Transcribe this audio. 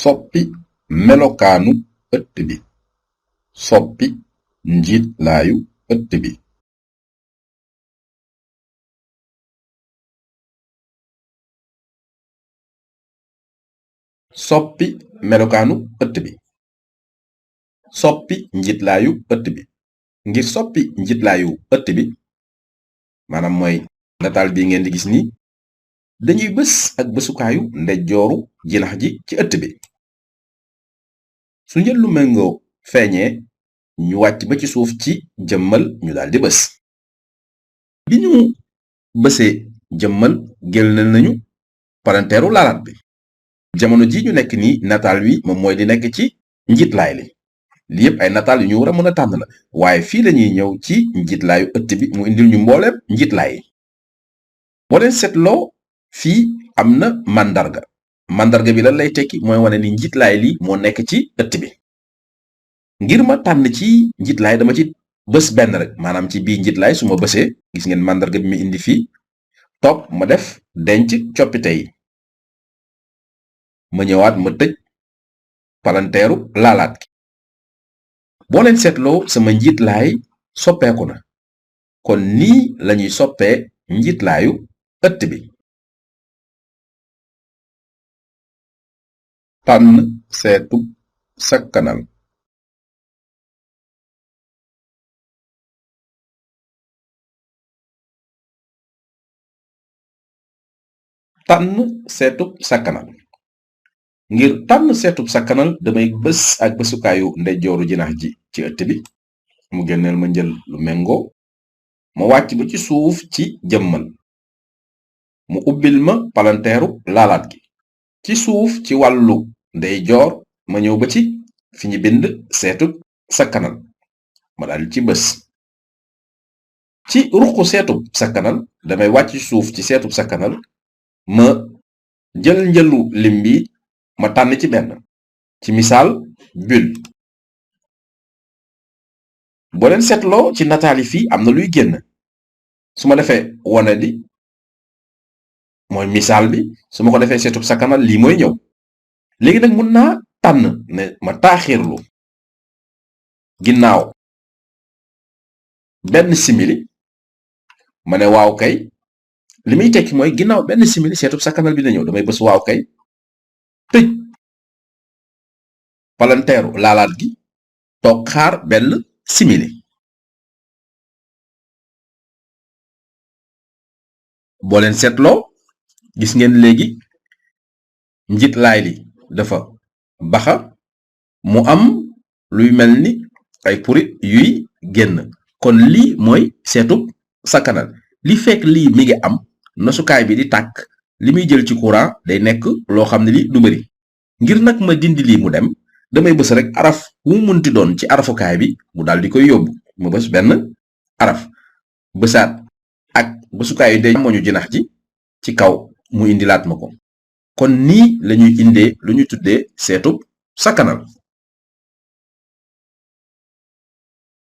soppi melokaanu ëtt bi. Soppi njiitlaayu ëtt bi. Soppi melokaanu ëtt bi. Soppi njiitlaayu ëtt bi. ngir soppi njiitlaayu ëtt bi maanaam mooy nataal bi ngeen di gis nii dañuy bës ak bësukaayu ndeyjooru jinax ji ci ëtt bi. su njël lu méngoo feeñee ñu wàcc ba ci suuf ci jëmmal ñu daldi bës. bi ñu bësee jëmmal génneel nañu palanteeru laalaat bi. jamono ji ñu nekk nii nataal wi moom mooy di nekk ci njiitlaay li. li yépp ay nataal yu ñu war a mën a tànn la waaye fii lañuy ñëw ci njiitlaayu ëtt bi mu indil ñu mbooleem njiitlaay yi. boo leen seetloo fii am na màndarga bi lan lay tekki mooy wane ni njiitlaay li moo nekk ci ëtt bi. ngir ma tànn ci njiitlaay dama ci bës benn rek maanaam ci bii njiitlaay su ma bësee gis ngeen màndarga bi mu indi fii topp ma def denc coppite yi. ma ñëwaat ma tëj palanteeru laalaat gi. boo leen seetloo sama njiitlaay soppeeku na kon nii lañuy soppee njiitlaayu ëtt bi. tànn seetub sakkanal. tànn seetub sakkanal. ngir tànn seetub sakkanal damay bës ak bësukaayu ndeyjooru jinax ji ci ëtt bi mu génneel ma njël lu méngoo ma wàcc ba ci suuf ci jëmmal mu ubbil ma palanteeru laalaat gi. ci suuf ci wàllu ndeyjoor ma ñëw ba ci fi ñu bind seetub sakkanal ma dal ci bës. ci ruqu seetub sakkanal damay wàcc ci suuf ci seetub sakkanal ma jël njëlu lim bi ma tànn ci benn ci misaal bulle. boo leen seetloo ci nataali fii am na luy génn su ma defee wone di mooy misaal bi su ma ko defee seetub sakkanal lii mooy ñëw. léegi nag mun naa tànn ne ma taaxirlu ginnaaw benn simili ma ne waaw kay li muy tekki mooy ginnaaw benn simili seetub sakkanal bi na ñëw damay bës waaw kay tëj palanteeru laalaat gi toog xaar benn simili. boo leen seetloo gis ngeen léegi njiitlaay li dafa baxa mu am luy mel ni ay purit yuy génn kon lii mooy seetub sakkanal. li fekk lii mi ngi am nasukaay bi di tàkk li muy jël ci courant day nekk loo xam ne li du bari. ngir nag ma dindi lii mu dem damay bës rek araf wu munti doon ci arafukaay bi mu dal di koy yóbbu ma bës benn araf bësaat ak bësukaayu ndey moñu jinax ji ci kaw mu indilaat ma ko. kon nii lañuy indee lu ñu tuddee seetub sakkanal.